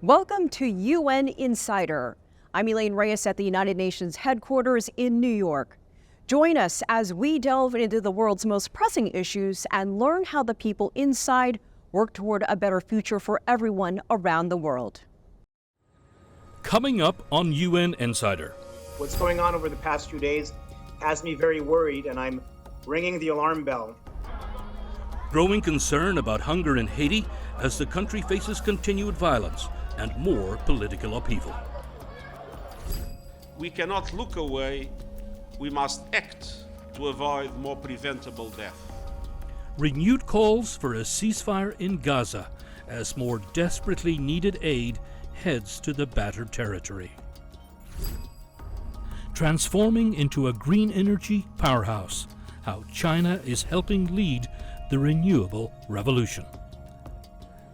Welcome to UN Insider. I'm Elaine Reyes at the United Nations headquarters in New York. Join us as we delve into the world's most pressing issues and learn how the people inside work toward a better future for everyone around the world. Coming up on UN Insider. What's going on over the past few days has me very worried, and I'm ringing the alarm bell. Growing concern about hunger in Haiti as the country faces continued violence and more political upheaval. We cannot look away, we must act to avoid more preventable death. Renewed calls for a ceasefire in Gaza as more desperately needed aid heads to the battered territory. Transforming into a green energy powerhouse, how China is helping lead the renewable revolution.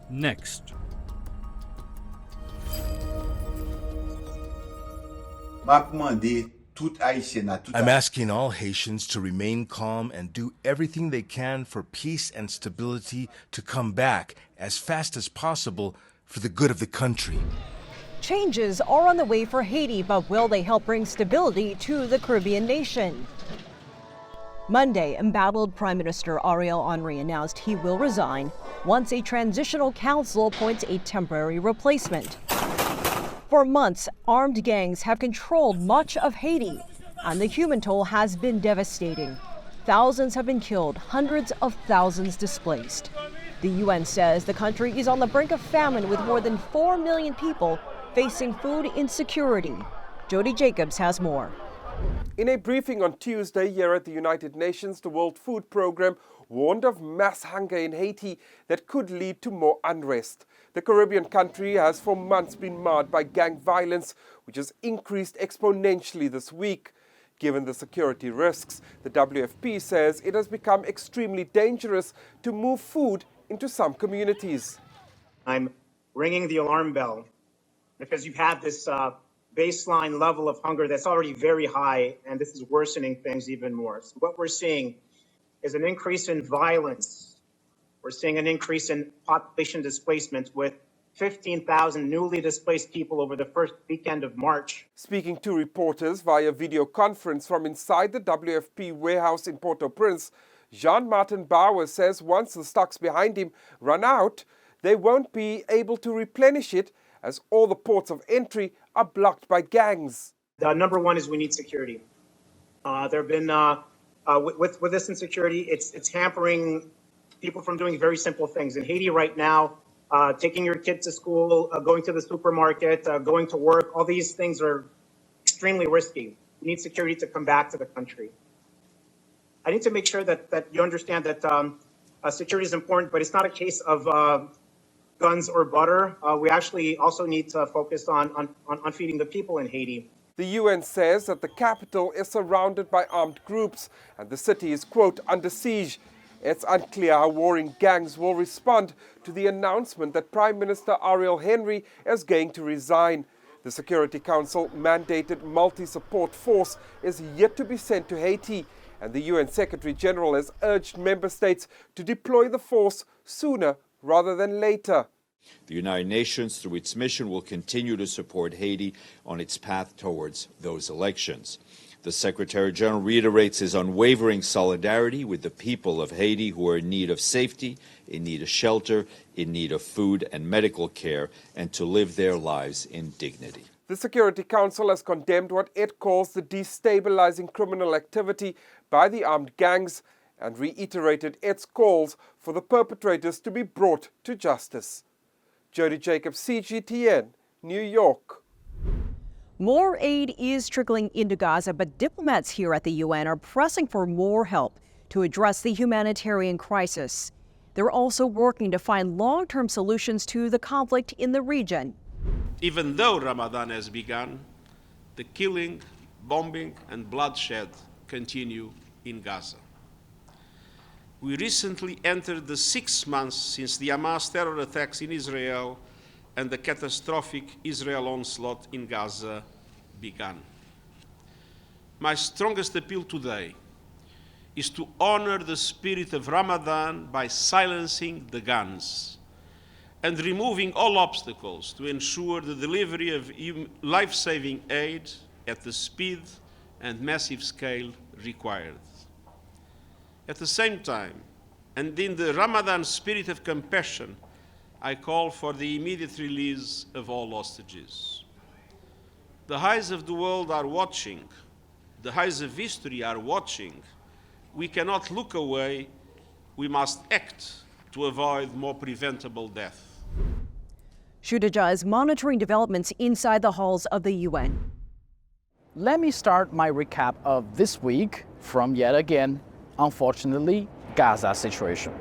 Next. I'm asking all Haitians to remain calm and do everything they can for peace and stability to come back as fast as possible for the good of the country. Changes are on the way for Haiti, but will they help bring stability to the Caribbean nation? Monday, embattled Prime Minister Ariel Henry announced he will resign once a transitional council appoints a temporary replacement. For months, armed gangs have controlled much of Haiti, and the human toll has been devastating. Thousands have been killed, hundreds of thousands displaced. The UN says the country is on the brink of famine with more than 4 million people facing food insecurity. Jody Jacobs has more. In a briefing on Tuesday here at the United Nations, the World Food Programme warned of mass hunger in Haiti that could lead to more unrest. The Caribbean country has for months been marred by gang violence, which has increased exponentially this week. Given the security risks, the WFP says it has become extremely dangerous to move food into some communities. I'm ringing the alarm bell because you have this baseline level of hunger that's already very high, and this is worsening things even more. So what we're seeing is an increase in violence. We're seeing an increase in population displacement with 15,000 newly displaced people over the first weekend of March. Speaking to reporters via video conference from inside the WFP warehouse in Port-au-Prince, Jean-Martin Bauer says once the stocks behind him run out, they won't be able to replenish it as all the ports of entry are blocked by gangs. Number one is we need security. There have been, with this insecurity, it's hampering people from doing very simple things. In Haiti right now, taking your kid to school, going to the supermarket, going to work, all these things are extremely risky. You need security to come back to the country. I need to make sure that you understand that security is important, but it's not a case of guns or butter. We actually also need to focus on feeding the people in Haiti. The UN says that the capital is surrounded by armed groups and the city is, quote, under siege. It's unclear how warring gangs will respond to the announcement that Prime Minister Ariel Henry is going to resign. The Security Council mandated multi-support force is yet to be sent to Haiti, and the UN Secretary-General has urged member states to deploy the force sooner rather than later. The United Nations, through its mission, will continue to support Haiti on its path towards those elections. The Secretary-General reiterates his unwavering solidarity with the people of Haiti who are in need of safety, in need of shelter, in need of food and medical care, and to live their lives in dignity. The Security Council has condemned what it calls the destabilizing criminal activity by the armed gangs and reiterated its calls for the perpetrators to be brought to justice. Jody Jacobs, CGTN, New York. More aid is trickling into Gaza, but diplomats here at the UN are pressing for more help to address the humanitarian crisis. They're also working to find long-term solutions to the conflict in the region. Even though Ramadan has begun, the killing, bombing, and bloodshed continue in Gaza. We recently entered the 6 months since the Hamas terror attacks in Israel and the catastrophic Israel onslaught in Gaza began. My strongest appeal today is to honor the spirit of Ramadan by silencing the guns and removing all obstacles to ensure the delivery of life-saving aid at the speed and massive scale required. At the same time, and in the Ramadan spirit of compassion, I call for the immediate release of all hostages. The eyes of the world are watching. The eyes of history are watching. We cannot look away. We must act to avoid more preventable death. Shudaja is monitoring developments inside the halls of the UN. Let me start my recap of this week from yet again, unfortunately, Gaza situation.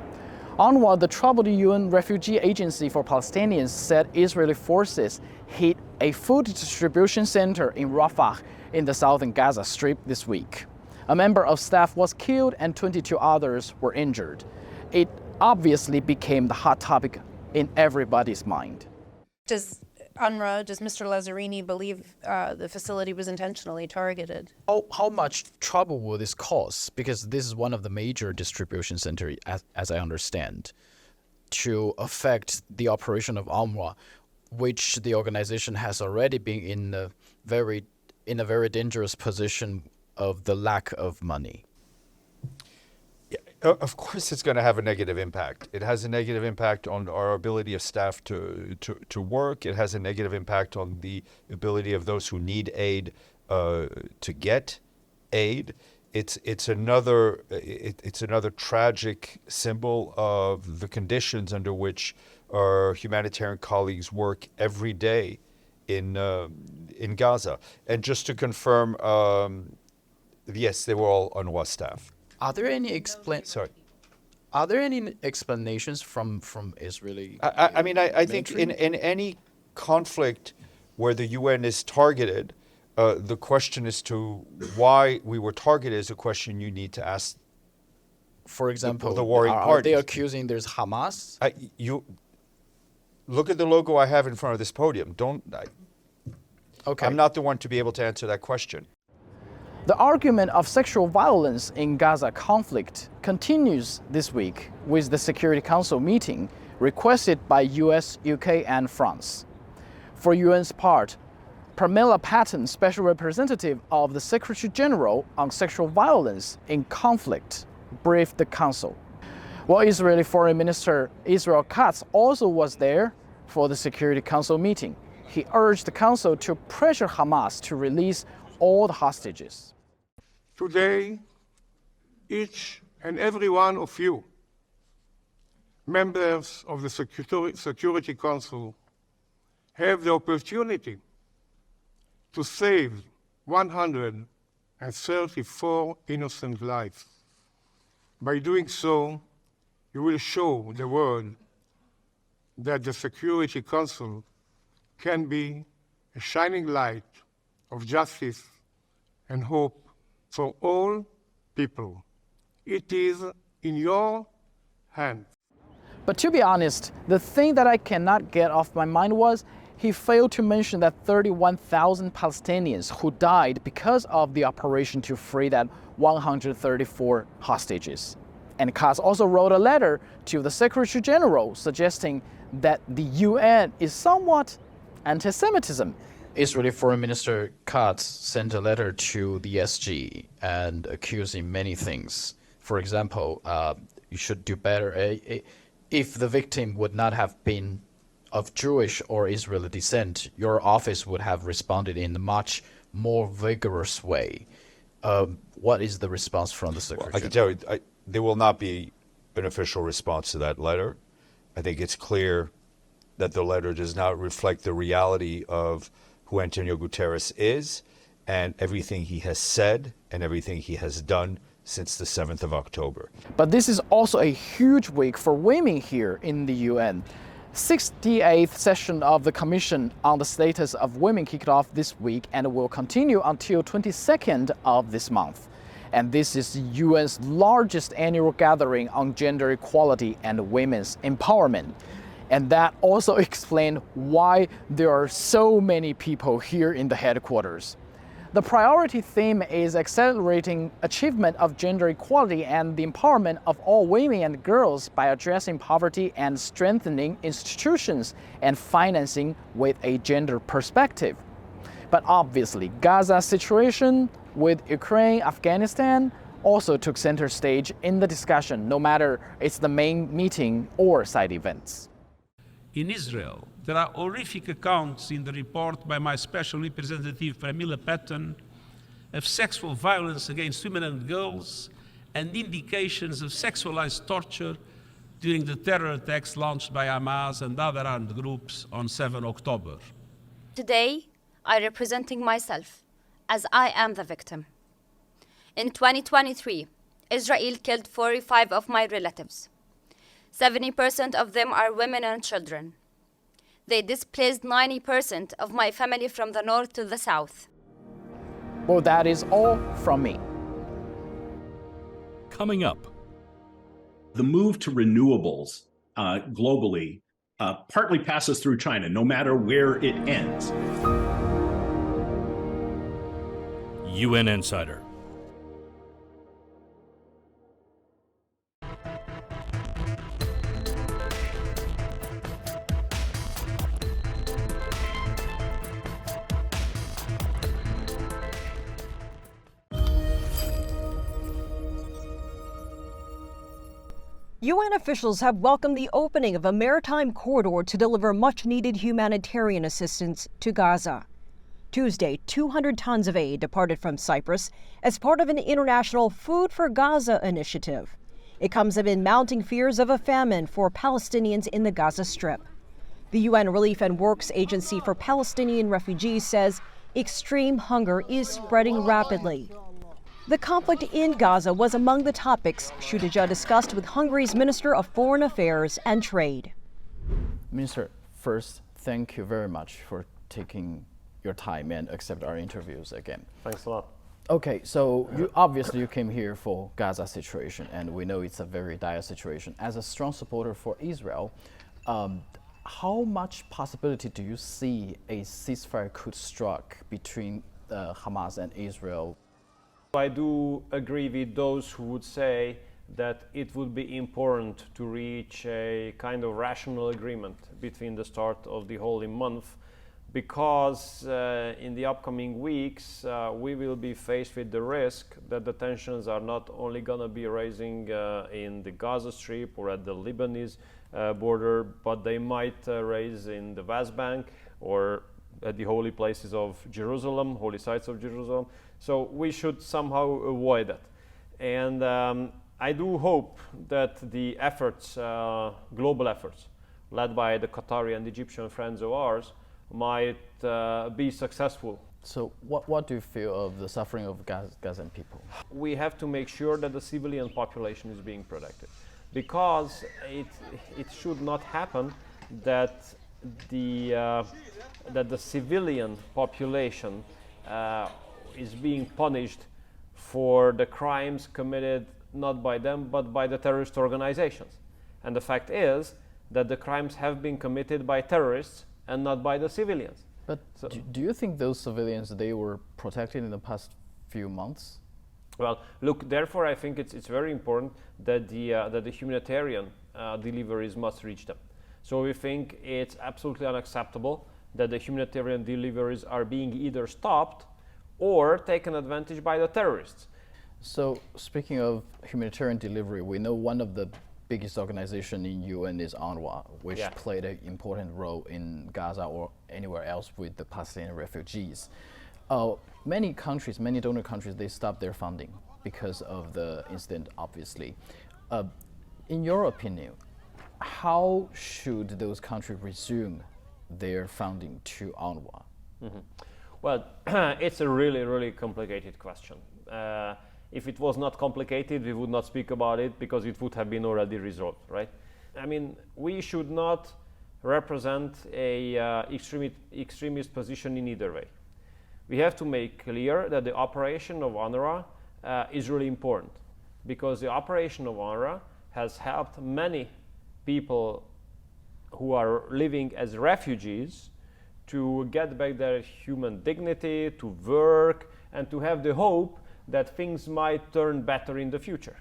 UNRWA, the troubled UN Refugee Agency for Palestinians, said Israeli forces hit a food distribution center in Rafah in the southern Gaza Strip this week. A member of staff was killed and 22 others were injured. It obviously became the hot topic in everybody's mind. Does Mr. Lazzarini believe the facility was intentionally targeted? How much trouble will this cause? Because this is one of the major distribution centers, as I understand, to affect the operation of UNRWA, which the organization has already been in a very dangerous position of the lack of money. Of course, it's going to have a negative impact. It has a negative impact on our ability of staff to work. It has a negative impact on the ability of those who need aid to get aid. It's another tragic symbol of the conditions under which our humanitarian colleagues work every day in Gaza. And just to confirm, yes, they were all UNRWA staff. Are there any explanations from Israeli? I think in any conflict where the UN is targeted, the question as to why we were targeted is a question you need to ask. For example, the warring are parties. They accusing there's Hamas? You look at the logo I have in front of this podium. Okay. I'm not the one to be able to answer that question. The argument of sexual violence in Gaza conflict continues this week with the Security Council meeting requested by US, UK, and France. For UN's part, Pamela Patton, Special Representative of the Secretary-General on Sexual Violence in Conflict, briefed the Council. While Israeli Foreign Minister Israel Katz also was there for the Security Council meeting, he urged the Council to pressure Hamas to release all the hostages. Today, each and every one of you, members of the Security Council, have the opportunity to save 134 innocent lives. By doing so, you will show the world that the Security Council can be a shining light of justice and hope for all people. It is in your hands. But to be honest, the thing that I cannot get off my mind was he failed to mention that 31,000 Palestinians who died because of the operation to free that 134 hostages. And Katz also wrote a letter to the Secretary-General suggesting that the UN is somewhat anti-Semitism. Israeli Foreign Minister Katz sent a letter to the SG and accusing many things. For example, you should do better. If the victim would not have been of Jewish or Israeli descent, your office would have responded in a much more vigorous way. What is the response from the Secretary? Well, I can tell you, there will not be an official response to that letter. I think it's clear that the letter does not reflect the reality of who Antonio Guterres is and everything he has said and everything he has done since the 7th of October. But this is also a huge week for women here in the UN. 68th session of the Commission on the Status of Women kicked off this week and will continue until 22nd of this month. And this is the UN's largest annual gathering on gender equality and women's empowerment. And that also explains why there are so many people here in the headquarters. The priority theme is accelerating achievement of gender equality and the empowerment of all women and girls by addressing poverty and strengthening institutions and financing with a gender perspective. But obviously, Gaza's situation with Ukraine, Afghanistan also took center stage in the discussion, no matter it's the main meeting or side events. In Israel, there are horrific accounts in the report by my special representative, Pramila Patten, of sexual violence against women and girls and indications of sexualized torture during the terror attacks launched by Hamas and other armed groups on 7 October. Today, I'm representing myself as I am the victim. In 2023, Israel killed 45 of my relatives. 70% of them are women and children. They displaced 90% of my family from the north to the south. Well, that is all from me. Coming up. The move to renewables globally partly passes through China, no matter where it ends. UN Insider. UN officials have welcomed the opening of a maritime corridor to deliver much-needed humanitarian assistance to Gaza. Tuesday, 200 tons of aid departed from Cyprus as part of an international Food for Gaza initiative. It comes amid mounting fears of a famine for Palestinians in the Gaza Strip. The UN Relief and Works Agency for Palestinian Refugees says extreme hunger is spreading rapidly. The conflict in Gaza was among the topics Shudeja discussed with Hungary's Minister of Foreign Affairs and Trade. Minister, first, thank you very much for taking your time and accept our interviews again. Thanks a lot. Okay, so you came here for Gaza situation, and we know it's a very dire situation. As a strong supporter for Israel, how much possibility do you see a ceasefire could strike between Hamas and Israel? I do agree with those who would say that it would be important to reach a kind of rational agreement between the start of the holy month, because in the upcoming weeks we will be faced with the risk that the tensions are not only going to be rising in the Gaza Strip or at the Lebanese border, but they might rise in the West Bank or at the holy places of Jerusalem, holy sites of Jerusalem. So we should somehow avoid that. And I do hope that the efforts, global efforts, led by the Qatari and Egyptian friends of ours, might be successful. So what do you feel of the suffering of Gazan people? We have to make sure that the civilian population is being protected, because it should not happen that the civilian population is being punished for the crimes committed not by them but by the terrorist organizations. And the fact is that the crimes have been committed by terrorists and not by the civilians. But so, do you think those civilians, they were protected in the past few months? Well, look, therefore I think it's very important that the humanitarian deliveries must reach them. So we think it's absolutely unacceptable that the humanitarian deliveries are being either stopped or taken advantage by the terrorists. So speaking of humanitarian delivery, we know one of the biggest organization in UN is UNRWA, which played an important role in Gaza or anywhere else with the Palestinian refugees. Many countries, many donor countries, they stopped their funding because of the incident, obviously. In your opinion, how should those countries resume their funding to UNRWA? Mm-hmm. Well, it's a really, really complicated question. If it was not complicated, we would not speak about it because it would have been already resolved, right? I mean, we should not represent a extremist position in either way. We have to make clear that the operation of UNRWA is really important, because the operation of UNRWA has helped many people who are living as refugees to get back their human dignity, to work, and to have the hope that things might turn better in the future.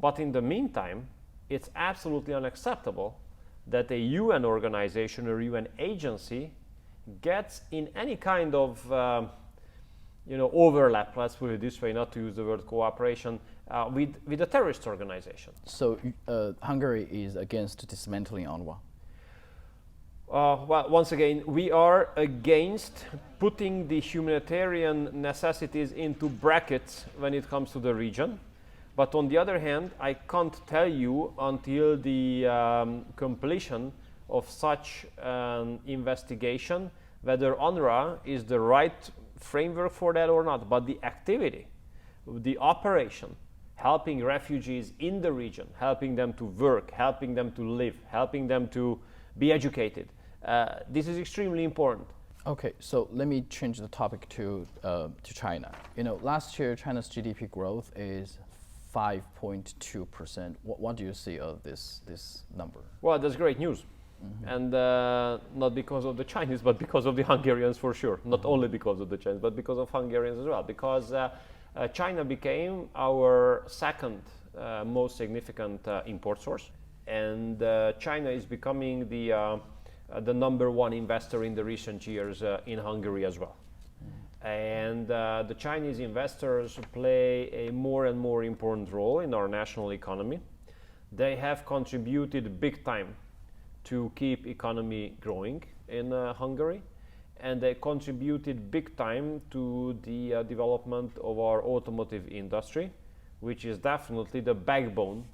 But in the meantime, it's absolutely unacceptable that a UN organization or UN agency gets in any kind of overlap, let's put it this way, not to use the word cooperation, with a terrorist organization. So Hungary is against dismantling UNRWA? Well, once again, we are against putting the humanitarian necessities into brackets when it comes to the region. But on the other hand, I can't tell you until the completion of such an investigation whether UNRWA is the right framework for that or not. But the activity, the operation, helping refugees in the region, helping them to work, helping them to live, helping them to be educated, this is extremely important. Okay, so let me change the topic to China. Last year China's GDP growth is 5.2%. What do you see of this number? Well, that's great news. Mm-hmm. And not because of the Chinese, but because of the Hungarians for sure. Not only because of the Chinese, but because of Hungarians as well. Because China became our second most significant import source. And China is becoming the number one investor in the recent years in Hungary as well. And the Chinese investors play a more and more important role in our national economy. They have contributed big time to keep economy growing in Hungary, and they contributed big time to the development of our automotive industry, which is definitely the backbone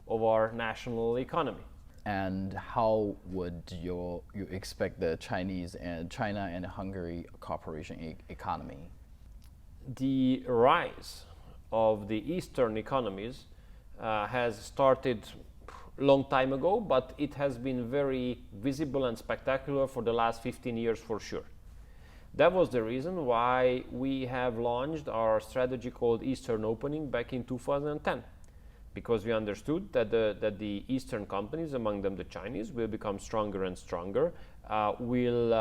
of our national economy. And how would you expect the China and Hungary cooperation economy? The rise of the Eastern economies has started long time ago, but it has been very visible and spectacular for the last 15 years for sure. That was the reason why we have launched our strategy called Eastern Opening back in 2010. Because we understood that the Eastern companies, among them the Chinese, will become stronger and stronger, will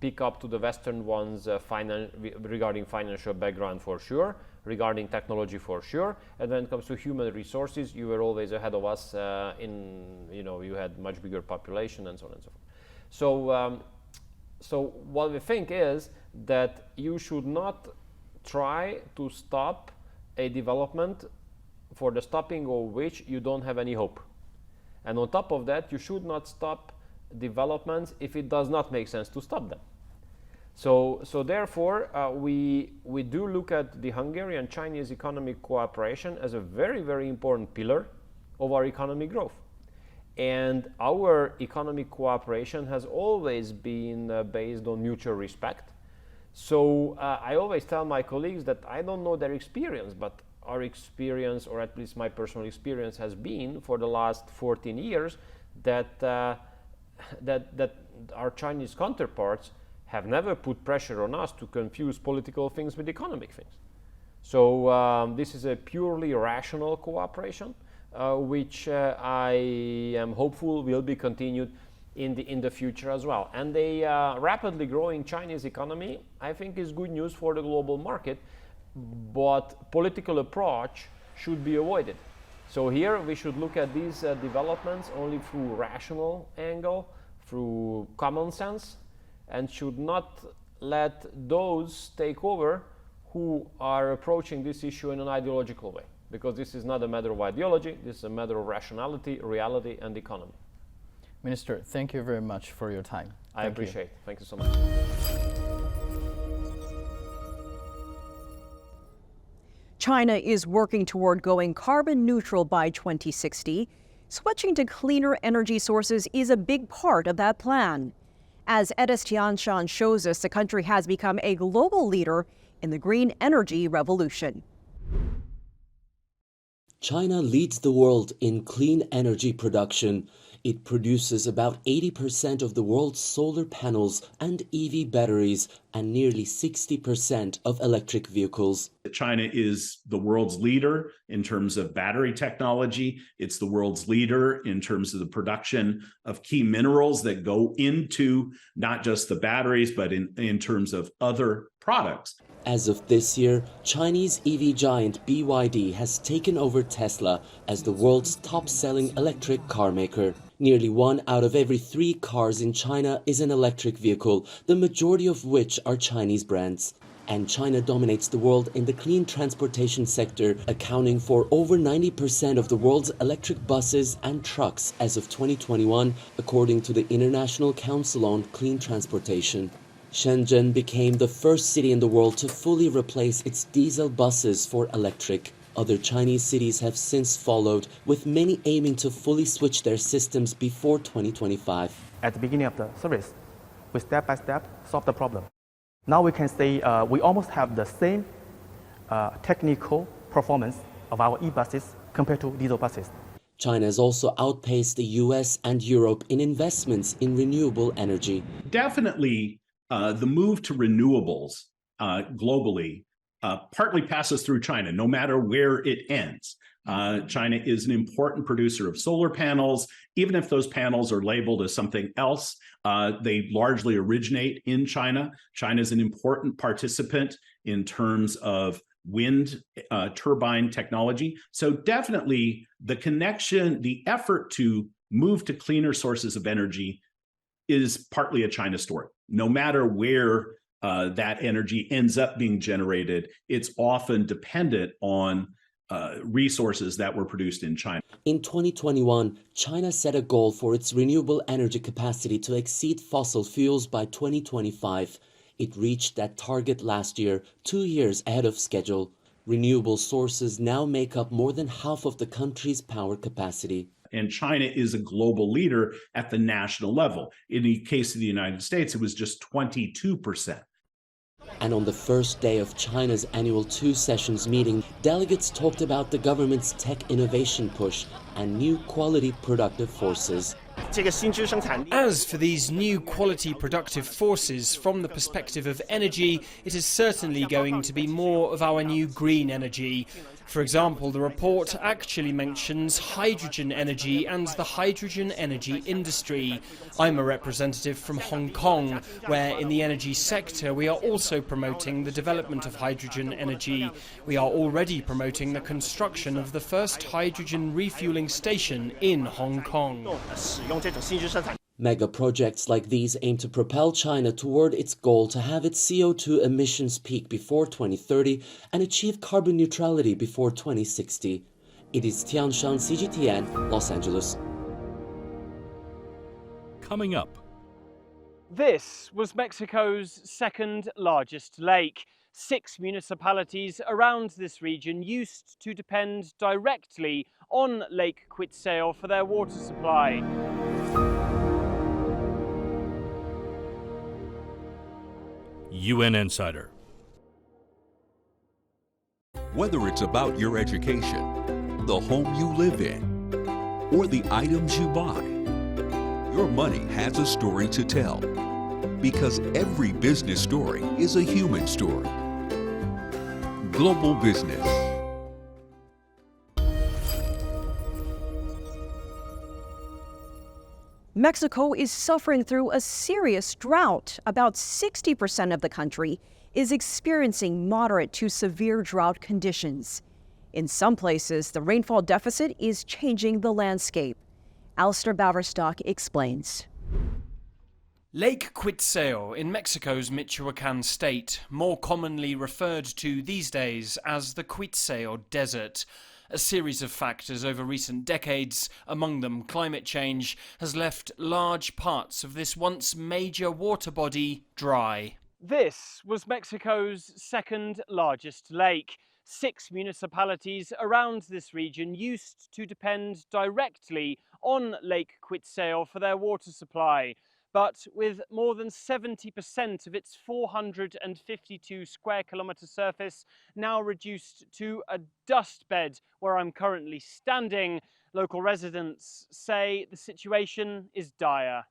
pick up to the Western ones regarding financial background for sure, regarding technology for sure, and when it comes to human resources, you were always ahead of us you had much bigger population and so on and so forth. So what we think is that you should not try to stop a development for the stopping of which you don't have any hope. And on top of that, you should not stop developments if it does not make sense to stop them. So therefore, we do look at the Hungarian-Chinese economic cooperation as a very, very important pillar of our economic growth. And our economic cooperation has always been based on mutual respect. So I always tell my colleagues that I don't know their experience, but our experience, or at least my personal experience, has been for the last 14 years that our Chinese counterparts have never put pressure on us to confuse political things with economic things. So this is a purely rational cooperation, which I am hopeful will be continued in the future as well. And the rapidly growing Chinese economy, I think, is good news for the global market, but political approach should be avoided. So here we should look at these developments only through rational angle, through common sense, and should not let those take over who are approaching this issue in an ideological way, because this is not a matter of ideology, this is a matter of rationality, reality, and economy. Minister, thank you very much for your time. I appreciate it. Thank you so much. China is working toward going carbon neutral by 2060. Switching to cleaner energy sources is a big part of that plan. As Edis Tianshan shows us, the country has become a global leader in the green energy revolution. China leads the world in clean energy production. It produces about 80% of the world's solar panels and EV batteries and nearly 60% of electric vehicles. China is the world's leader in terms of battery technology. It's the world's leader in terms of the production of key minerals that go into not just the batteries, but in terms of other products. As of this year, Chinese EV giant BYD has taken over Tesla as the world's top-selling electric car maker. Nearly 1 out of every 3 cars in China is an electric vehicle, the majority of which are Chinese brands. And China dominates the world in the clean transportation sector, accounting for over 90% of the world's electric buses and trucks as of 2021, according to the International Council on Clean Transportation. Shenzhen became the first city in the world to fully replace its diesel buses for electric. Other Chinese cities have since followed, with many aiming to fully switch their systems before 2025. At the beginning of the service, we step by step solve the problem. Now we can say we almost have the same technical performance of our e-buses compared to diesel buses. China has also outpaced the US and Europe in investments in renewable energy. Definitely, the move to renewables globally partly passes through China, no matter where it ends. China is an important producer of solar panels. Even if those panels are labeled as something else, they largely originate in China. China is an important participant in terms of wind turbine technology. So definitely the connection, the effort to move to cleaner sources of energy is partly a China story. No matter where that energy ends up being generated, it's often dependent on resources that were produced in China. In 2021, China set a goal for its renewable energy capacity to exceed fossil fuels by 2025. It reached that target last year, 2 years ahead of schedule. Renewable sources now make up more than half of the country's power capacity. And China is a global leader at the national level. In the case of the United States, it was just 22%. And on the first day of China's annual 2 sessions meeting, delegates talked about the government's tech innovation push and new quality productive forces. As for these new quality productive forces, from the perspective of energy, it is certainly going to be more of our new green energy. For example, the report actually mentions hydrogen energy and the hydrogen energy industry. I'm a representative from Hong Kong, where in the energy sector we are also promoting the development of hydrogen energy. We are already promoting the construction of the first hydrogen refueling station in Hong Kong. Mega projects like these aim to propel China toward its goal to have its CO2 emissions peak before 2030 and achieve carbon neutrality before 2060. It is Tianshan, CGTN, Los Angeles. Coming up. This was Mexico's second largest lake. 6 municipalities around this region used to depend directly on Lake Quetzal for their water supply. UN Insider. Whether it's about your education, the home you live in, or the items you buy, your money has a story to tell. Because every business story is a human story. Global Business. Mexico is suffering through a serious drought. About 60% of the country is experiencing moderate to severe drought conditions. In some places, the rainfall deficit is changing the landscape. Alistair Baverstock explains. Lake Quetzal in Mexico's Michoacan state, more commonly referred to these days as the Quetzal Desert. A series of factors over recent decades, among them climate change, has left large parts of this once major water body dry. This was Mexico's second largest lake. 6 municipalities around this region used to depend directly on Lake Quetzal for their water supply. But with more than 70% of its 452 square kilometre surface now reduced to a dust bed where I'm currently standing, local residents say the situation is dire.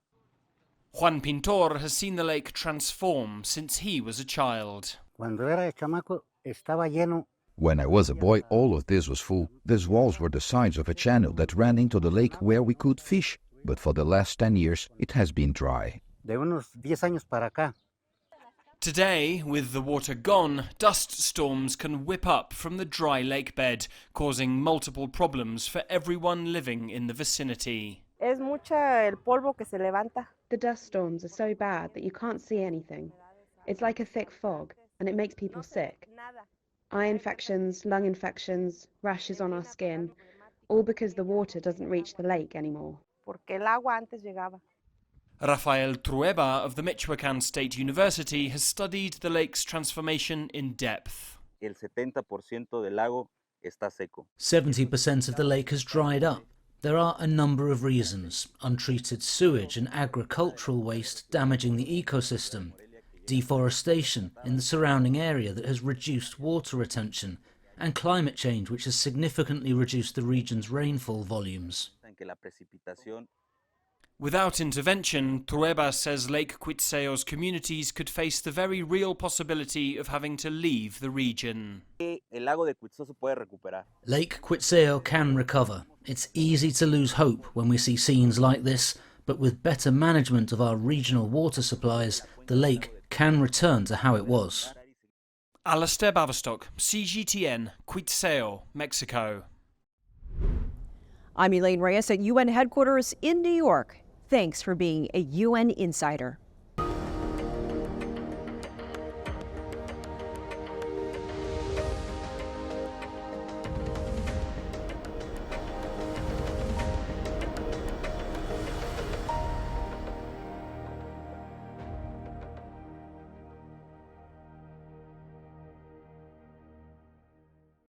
Juan Pintor has seen the lake transform since he was a child. Cuando era chamaco estaba lleno. When I was a boy, all of this was full. These walls were the size of a channel that ran into the lake where we could fish. But for the last 10 years, it has been dry. De unos 10 años para acá. Today, with the water gone, dust storms can whip up from the dry lake bed, causing multiple problems for everyone living in the vicinity. Es mucha el polvo que se levanta. The dust storms are so bad that you can't see anything. It's like a thick fog, and it makes people sick. Eye infections, lung infections, rashes on our skin, all because the water doesn't reach the lake anymore. Porque el agua antes llegaba. Rafael Trueba of the Michoacán State University has studied the lake's transformation in depth. El 70% del lago está seco. 70% of the lake has dried up. There are a number of reasons: untreated sewage and agricultural waste damaging the ecosystem, deforestation in the surrounding area that has reduced water retention, and climate change which has significantly reduced the region's rainfall volumes. Without intervention, Trueba says Lake Cuitseo's communities could face the very real possibility of having to leave the region. Lake Cuitzeo can recover. It's easy to lose hope when we see scenes like this, but with better management of our regional water supplies, the lake can return to how it was. Alastair Baverstock, CGTN, Cuitzeo, Mexico. I'm Elaine Reyes at UN headquarters in New York. Thanks for being a UN insider.